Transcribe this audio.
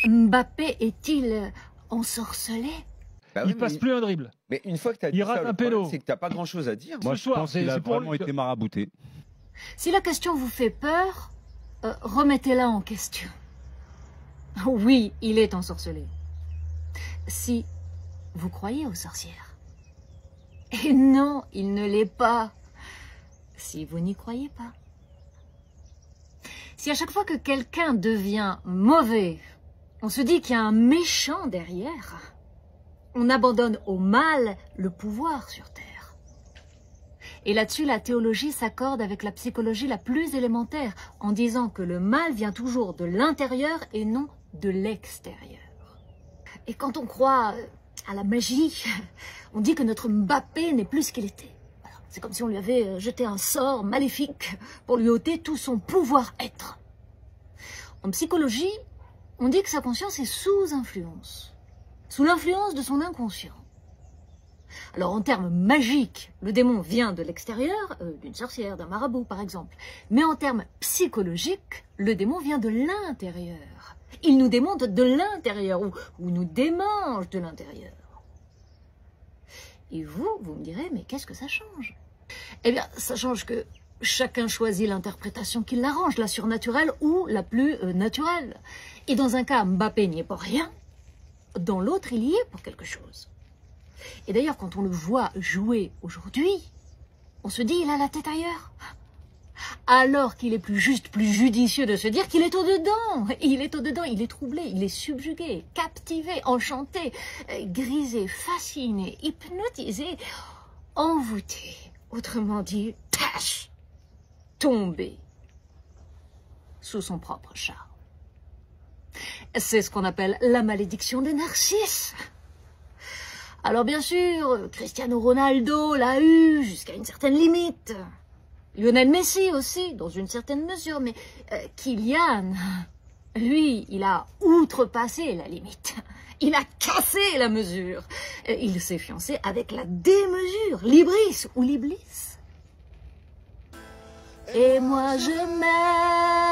Mbappé est-il ensorcelé? Bah Il oui, passe plus un dribble. mais une fois que tu as dit Il ça, rate le un problème, péno. c'est que tu n'as pas grand-chose à dire. Moi, Ce je soir, pense qu'il a c'est pour vraiment lui. été marabouté. Si la question vous fait peur, remettez-la en question. Oui, il est ensorcelé. Si vous croyez aux sorcières. Et non, il ne l'est pas. Si vous n'y croyez pas. Si à chaque fois que quelqu'un devient mauvais, on se dit qu'il y a un méchant derrière, on abandonne au mal le pouvoir sur Terre. Et là-dessus, la théologie s'accorde avec la psychologie la plus élémentaire, en disant que le mal vient toujours de l'intérieur et non de l'extérieur. Et quand on croit à la magie, on dit que notre Mbappé n'est plus ce qu'il était. C'est comme si on lui avait jeté un sort maléfique pour lui ôter tout son pouvoir-être. En psychologie, on dit que sa conscience est sous influence, sous l'influence de son inconscient. Alors en termes magiques, le démon vient de l'extérieur, d'une sorcière, d'un marabout par exemple. Mais en termes psychologiques, le démon vient de l'intérieur. Il nous démonte de l'intérieur, ou nous démange de l'intérieur. Et vous me direz, mais qu'est-ce que ça change? Eh bien, ça change que chacun choisit l'interprétation qui l'arrange, la surnaturelle ou la plus naturelle. Et dans un cas, Mbappé n'y est pour rien, dans l'autre, il y est pour quelque chose. Et d'ailleurs, quand on le voit jouer aujourd'hui, on se dit, il a la tête ailleurs. Alors qu'il est plus juste, plus judicieux de se dire qu'il est au-dedans. Il est au-dedans, il est troublé, il est subjugué, captivé, enchanté, grisé, fasciné, hypnotisé, envoûté. Autrement dit, tombé sous son propre charme. C'est ce qu'on appelle la malédiction de Narcisse. Alors bien sûr, Cristiano Ronaldo l'a eu jusqu'à une certaine limite. Lionel Messi aussi, dans une certaine mesure. Mais Kylian, lui, il a outrepassé la limite. Il a cassé la mesure. Il s'est fiancé avec la démesure, l'ibris ou l'iblis. Et moi je m'aime.